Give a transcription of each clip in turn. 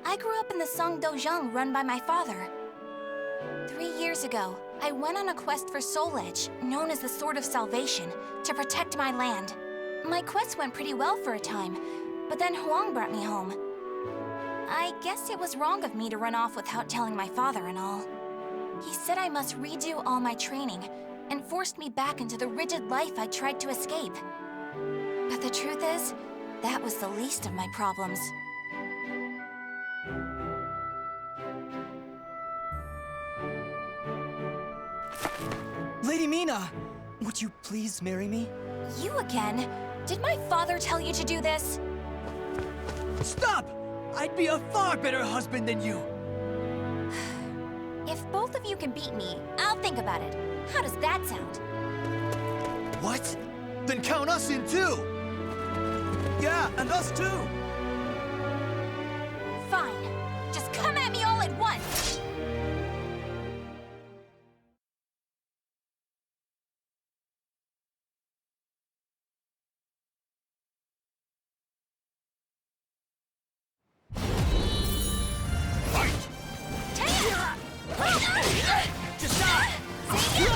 I grew up in the Song Dojang run by my father. 3 years ago, I went on a quest for Soul Edge, known as the Sword of Salvation, to protect my land. My quest went pretty well for a time, but then Huang brought me home. I guess it was wrong of me to run off without telling my father and all. He said I must redo all my training, and forced me back into the rigid life I tried to escape. But the truth is, that was the least of my problems. Lady Mina, would you please marry me? You again? Did my father tell you to do this? Stop! I'd be a far better husband than you. If both of you can beat me, I'll think about it. How does that sound? What? Then count us in too! Yeah, and us too! Fine. Just come at me all at once! Just die! You're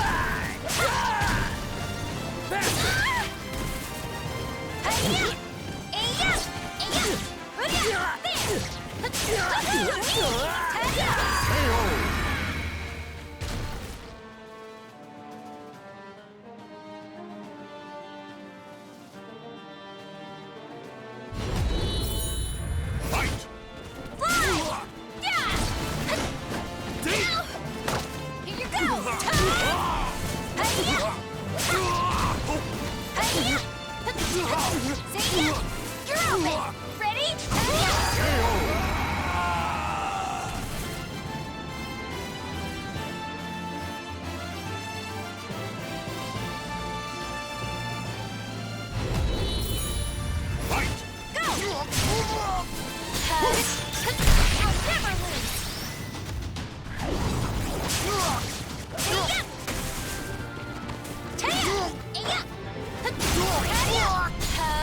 open! Ready?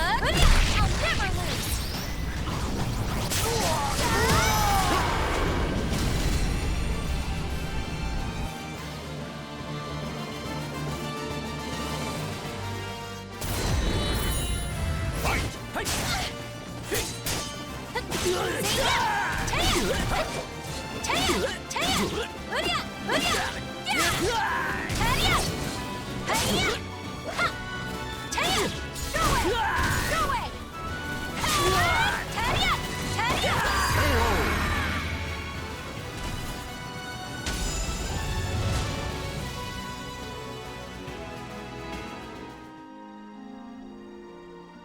I'll never lose! I'll never lose!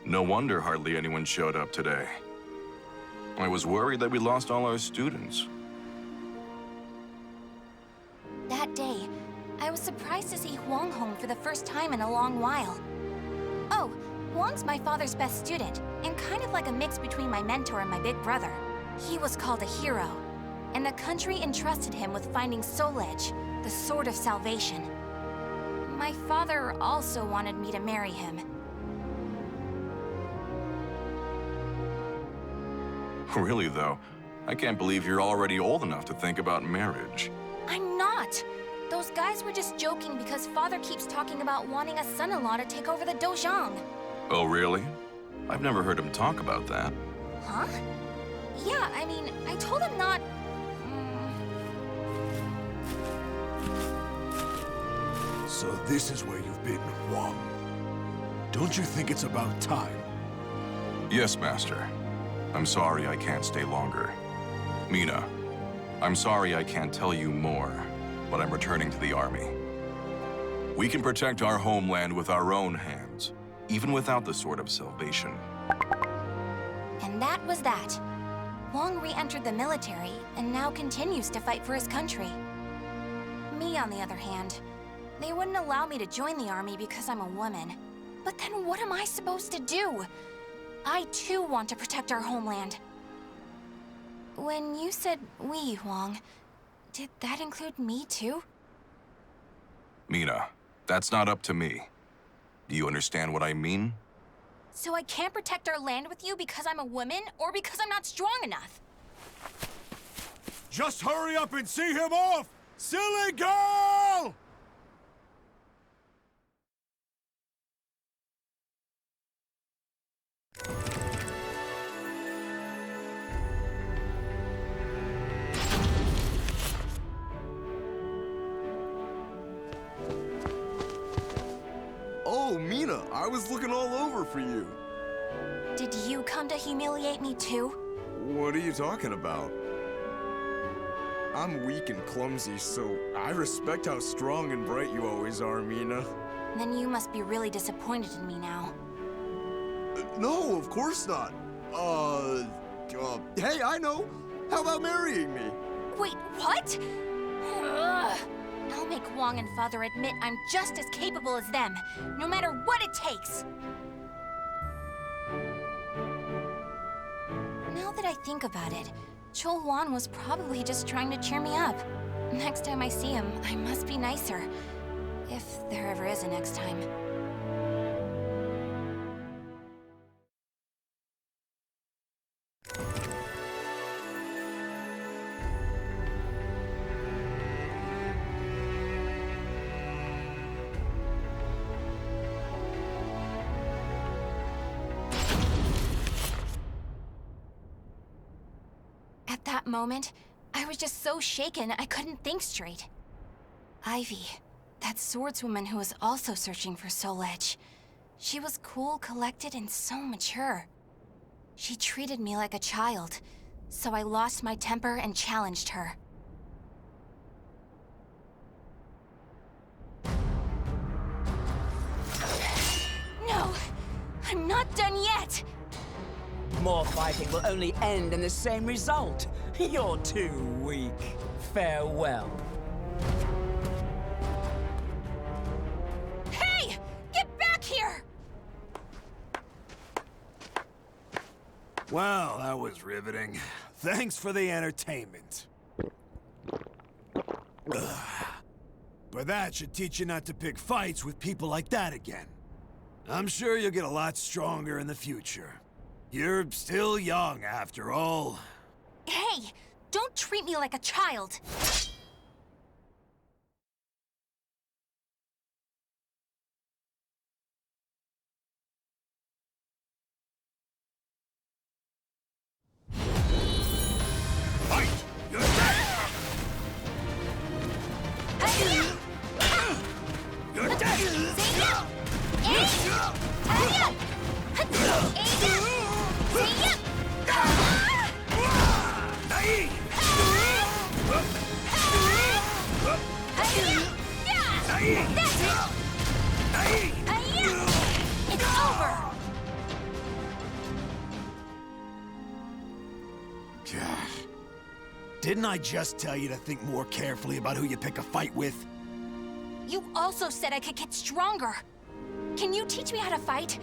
No wonder hardly anyone showed up today. I was worried that we lost all our students. That day, I was surprised to see Huang home for the first time in a long while. Oh, Huang's my father's best student, and kind of like a mix between my mentor and my big brother. He was called a hero, and the country entrusted him with finding Soul Edge, the Sword of Salvation. My father also wanted me to marry him. Really, though, I can't believe you're already old enough to think about marriage. I'm not! Those guys were just joking because father keeps talking about wanting a son-in-law to take over the Dojang. Oh, really? I've never heard him talk about that. Huh? Yeah, I mean, I told him not... So this is where you've been, Huang. Don't you think it's about time? Yes, Master. I'm sorry I can't stay longer. Mina, I'm sorry I can't tell you more, but I'm returning to the army. We can protect our homeland with our own hands, even without the Sword of Salvation. And that was that. Huang re-entered the military and now continues to fight for his country. Me, on the other hand, they wouldn't allow me to join the army because I'm a woman. But then what am I supposed to do? I too want to protect our homeland. When you said we, Huang, did that include me too? Mina, that's not up to me. Do you understand what I mean? So I can't protect our land with you because I'm a woman, or because I'm not strong enough? Just hurry up and see him off! Silly girl! Oh, Mina, I was looking all over for you. Did you come to humiliate me too? What are you talking about? I'm weak and clumsy, so I respect how strong and bright you always are, Mina. Then you must be really disappointed in me now. No, of course not. Hey, I know. How about marrying me? Wait, what? Ugh. I'll make Wong and Father admit I'm just as capable as them, no matter what it takes. Now that I think about it, Chol Wan was probably just trying to cheer me up. Next time I see him, I must be nicer. If there ever is a next time. At that moment, I was just so shaken I couldn't think straight. Ivy, that swordswoman who was also searching for Soul Edge. She was cool, collected, and so mature. She treated me like a child, so I lost my temper and challenged her. No! I'm not done yet! More fighting will only end in the same result. You're too weak. Farewell. Hey! Get back here! Well, that was riveting. Thanks for the entertainment. Ugh. But that should teach you not to pick fights with people like that again. I'm sure you'll get a lot stronger in the future. You're still young, after all. Hey! Don't treat me like a child! Fight! You're dead! You're dead! It's over! Didn't I just tell you to think more carefully about who you pick a fight with? You also said I could get stronger. Can you teach me how to fight?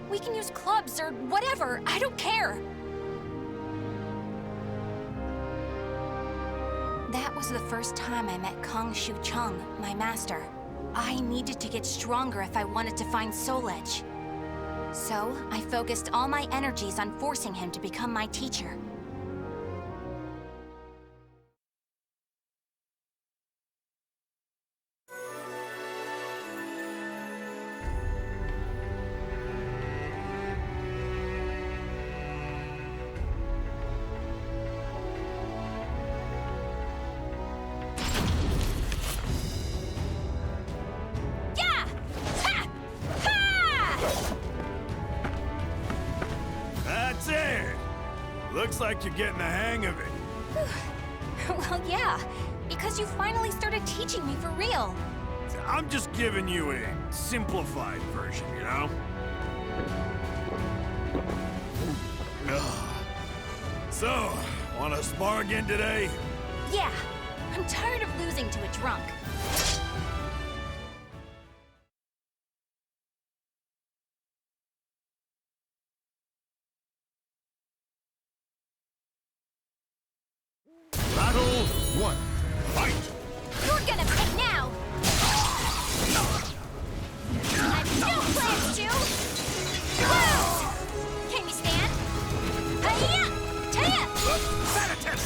We can use clubs or whatever. I don't care. That was the first time I met Kong Shu Chung, my master. I needed to get stronger if I wanted to find Soul Edge. So, I focused all my energies on forcing him to become my teacher. That's it! Looks like you're getting the hang of it. Well, yeah, because you finally started teaching me for real. I'm just giving you a simplified version, you know? So, wanna spar again today? Yeah, I'm tired of losing to a drunk. Battle 1. Fight! You're gonna pay now! I've no plans to lose! Can you stand? Hi-ya! Ta-ya! That attempt!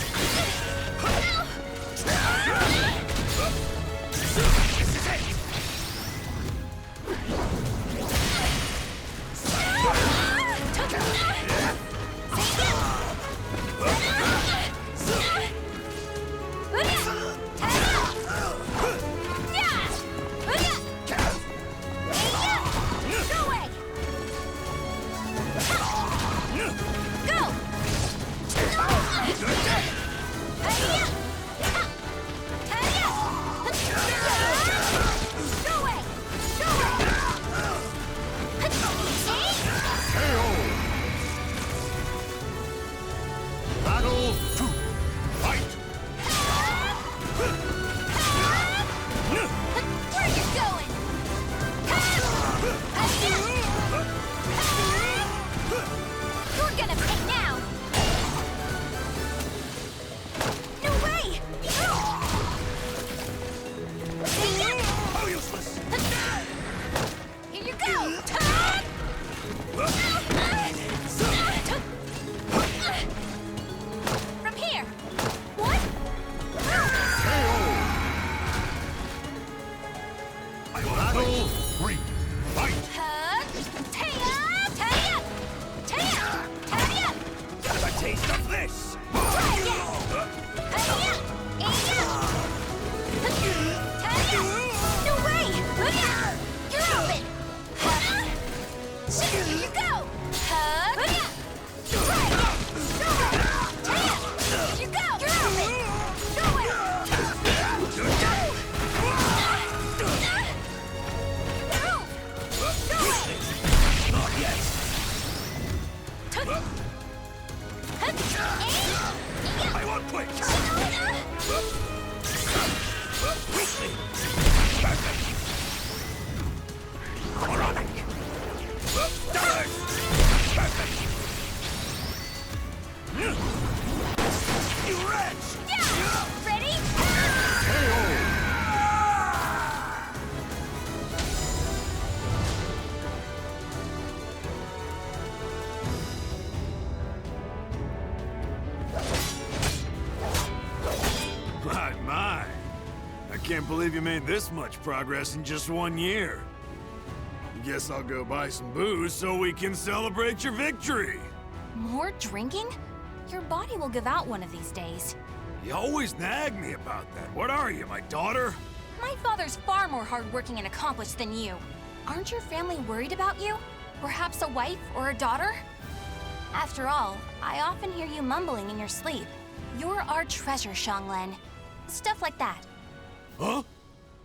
Here you go! Hug! Try again! Go away! Here you go! You're open! Go away! Not yet. I won't quit. Quickly. Perfect. Moronic. Dollars. Perfect. You wretch! Yeah! Ready? My. I can't believe you made this much progress in just 1 year. Guess I'll go buy some booze so we can celebrate your victory. More drinking? Your body will give out one of these days. You always nag me about that. What are you, my daughter? My father's far more hardworking and accomplished than you. Aren't your family worried about you? Perhaps a wife or a daughter? After all, I often hear you mumbling in your sleep. You're our treasure, Xianglen. Stuff like that. Huh?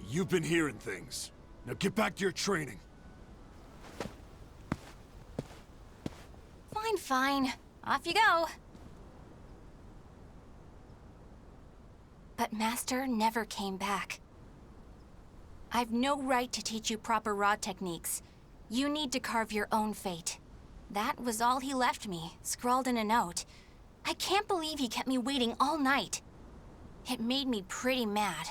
You've been hearing things. Now get back to your training. Fine, fine. Off you go. But Master never came back. I've no right to teach you proper rod techniques. You need to carve your own fate. That was all he left me, scrawled in a note. I can't believe he kept me waiting all night. It made me pretty mad.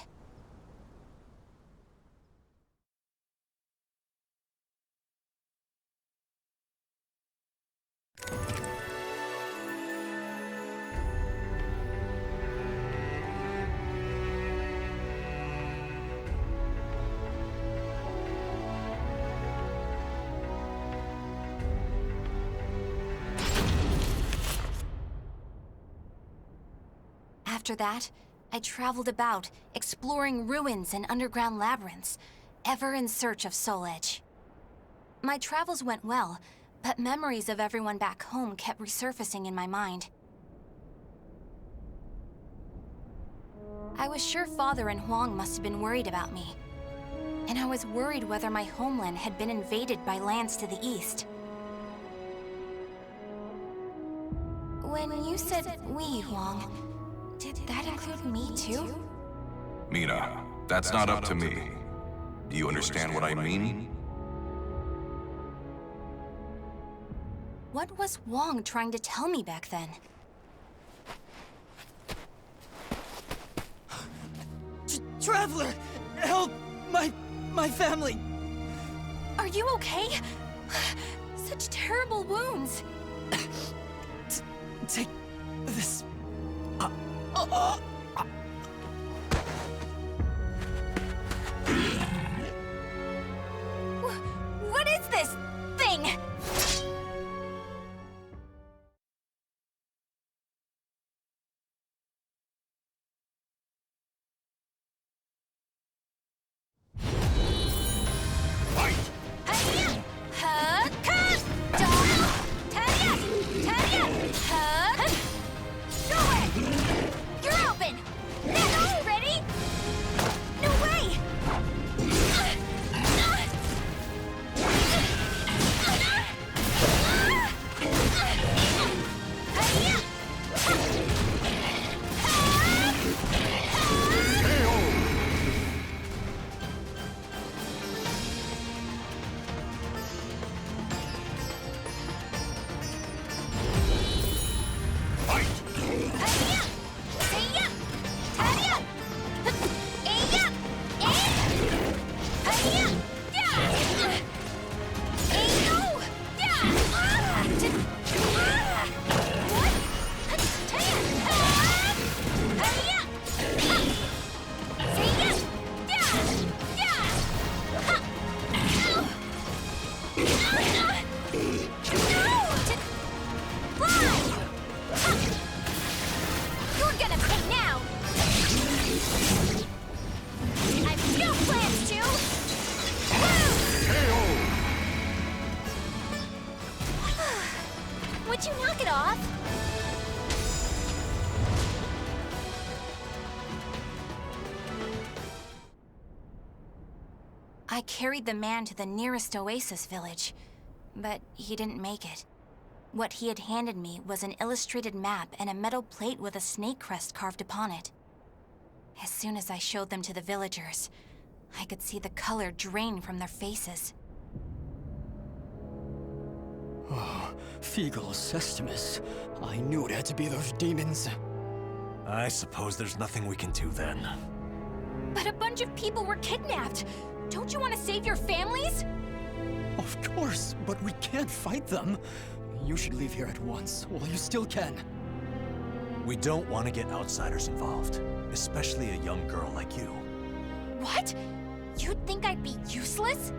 After that, I traveled about, exploring ruins and underground labyrinths, ever in search of Soul Edge. My travels went well, but memories of everyone back home kept resurfacing in my mind. I was sure Father and Huang must have been worried about me. And I was worried whether my homeland had been invaded by lands to the east. When you said we, Huang, did that include me too? Mina, that's not up to me. Do you understand what I mean? What was Wong trying to tell me back then? Traveler! Help! My family! Are you okay? Such terrible wounds. Take this. What is this thing? Would you knock it off? I carried the man to the nearest oasis village, but he didn't make it. What he had handed me was an illustrated map and a metal plate with a snake crest carved upon it. As soon as I showed them to the villagers, I could see the color drain from their faces. Oh, Feegle Sestimus. I knew it had to be those demons. I suppose there's nothing we can do then. But a bunch of people were kidnapped. Don't you want to save your families? Of course, but we can't fight them. You should leave here at once, while you still can. We don't want to get outsiders involved, especially a young girl like you. What? You'd think I'd be useless?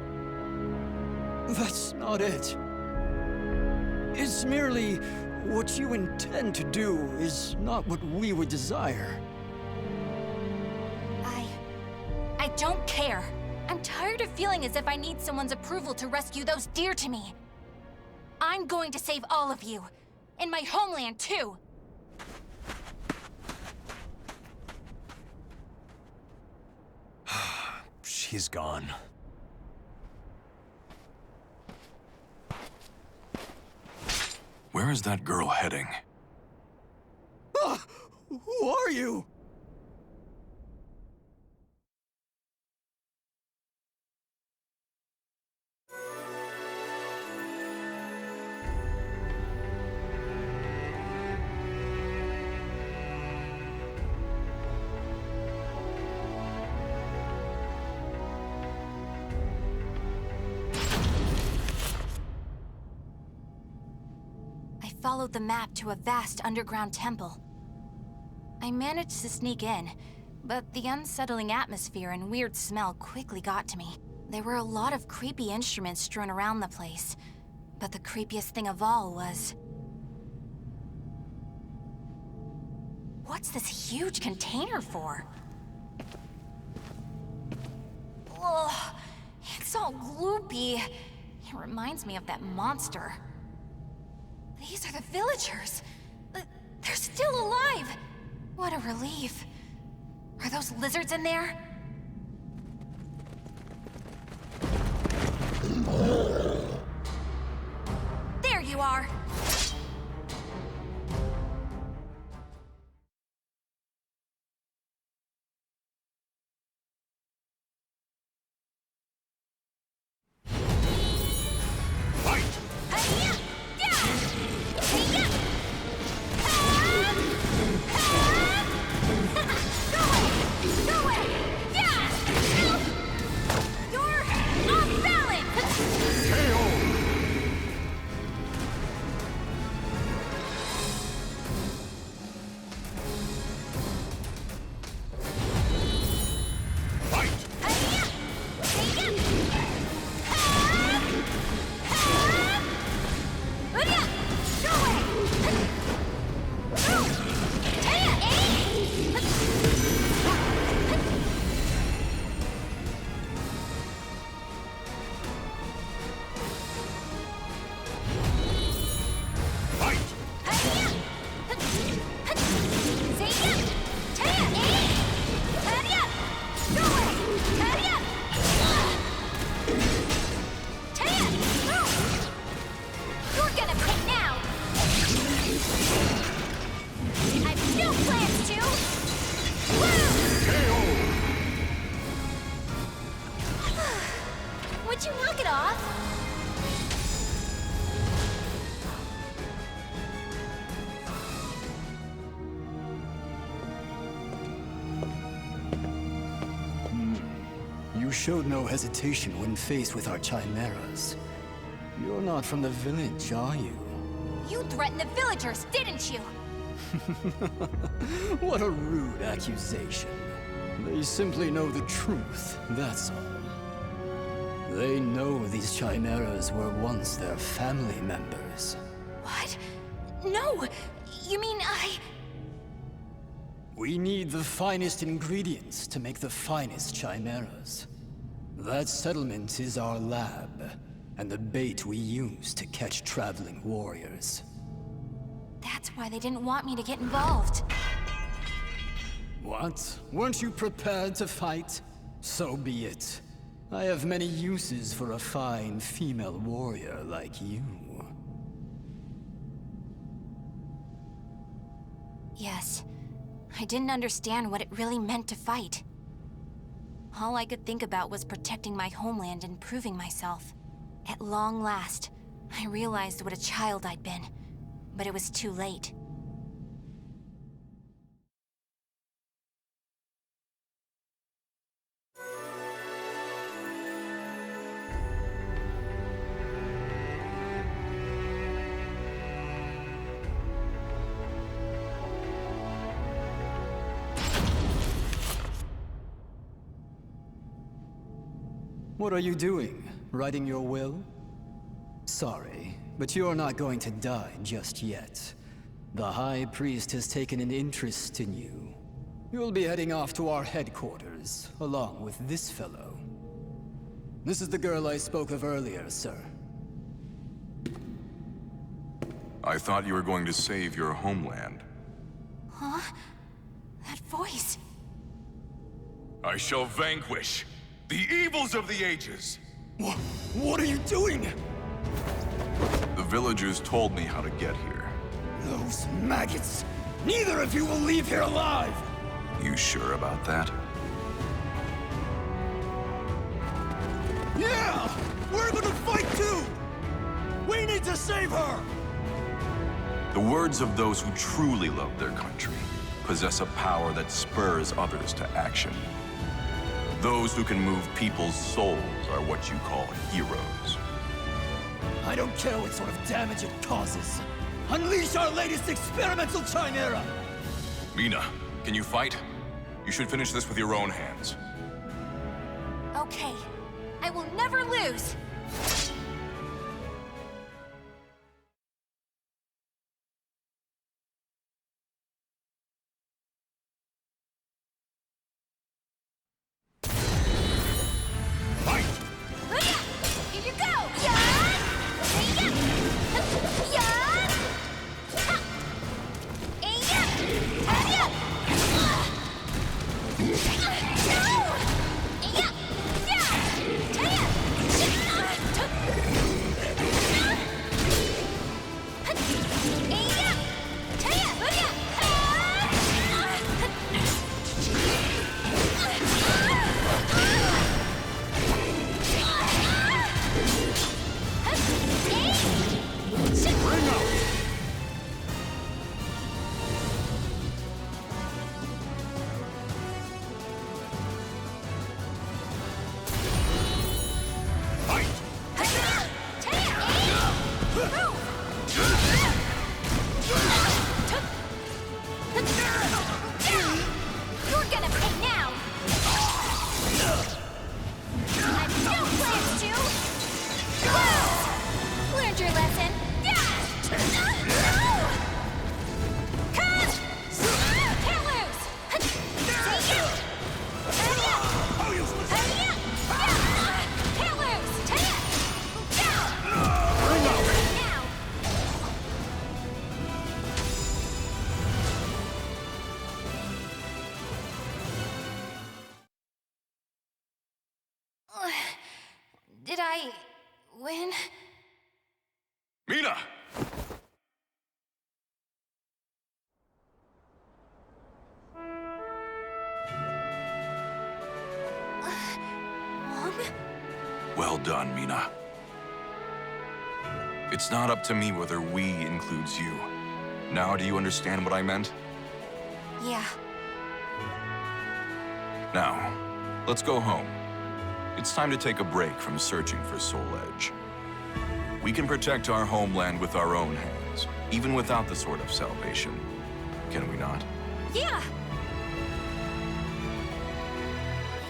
That's not it. It's merely what you intend to do is not what we would desire. I don't care. I'm tired of feeling as if I need someone's approval to rescue those dear to me. I'm going to save all of you. In my homeland, too. She's gone. Where is that girl heading? Ah! Who are you? Followed the map to a vast underground temple. I managed to sneak in, but the unsettling atmosphere and weird smell quickly got to me. There were a lot of creepy instruments strewn around the place, but the creepiest thing of all was... What's this huge container for? Ugh, it's all gloopy. It reminds me of that monster. These are the villagers. They're still alive. What a relief. Are those lizards in there? There you are. Would you knock it off? You showed no hesitation when faced with our chimeras. You're not from the village, are you? You threatened the villagers, didn't you? What a rude accusation. They simply know the truth, that's all. They know these chimeras were once their family members. What? No! You mean We need the finest ingredients to make the finest chimeras. That settlement is our lab, and the bait we use to catch traveling warriors. That's why they didn't want me to get involved. What? Weren't you prepared to fight? So be it. I have many uses for a fine female warrior like you. Yes. I didn't understand what it really meant to fight. All I could think about was protecting my homeland and proving myself. At long last, I realized what a child I'd been, but it was too late. What are you doing? Writing your will? Sorry, but you're not going to die just yet. The High Priest has taken an interest in you. You'll be heading off to our headquarters, along with this fellow. This is the girl I spoke of earlier, sir. I thought you were going to save your homeland. Huh? That voice. I shall vanquish the evils of the ages. What are you doing? The villagers told me how to get here. Those maggots! Neither of you will leave here alive! You sure about that? Yeah! We're gonna fight too! We need to save her! The words of those who truly love their country possess a power that spurs others to action. Those who can move people's souls are what you call heroes. I don't care what sort of damage it causes. Unleash our latest experimental chimera! Mina, can you fight? You should finish this with your own hands. Okay. I will never lose! Here you go! You're gonna pay now! I've no plans to! Close! Learned your lesson. Can't lose! Can't lose! Now! Did I win? Mina! Mom? Well done, Mina. It's not up to me whether we includes you. Now do you understand what I meant? Yeah. Now, let's go home. It's time to take a break from searching for Soul Edge. We can protect our homeland with our own hands, even without the Sword of Salvation. Can we not? Yeah!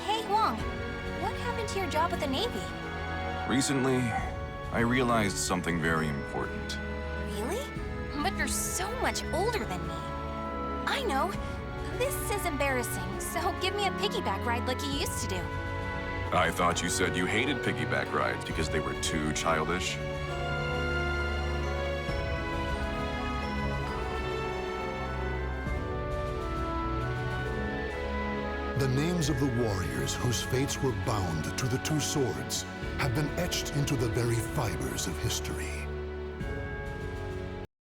Hey, Wong. What happened to your job at the Navy? Recently, I realized something very important. Really? But you're so much older than me. I know. This is embarrassing, so give me a piggyback ride like you used to do. I thought you said you hated piggyback rides because they were too childish. The names of the warriors whose fates were bound to the two swords have been etched into the very fibers of history.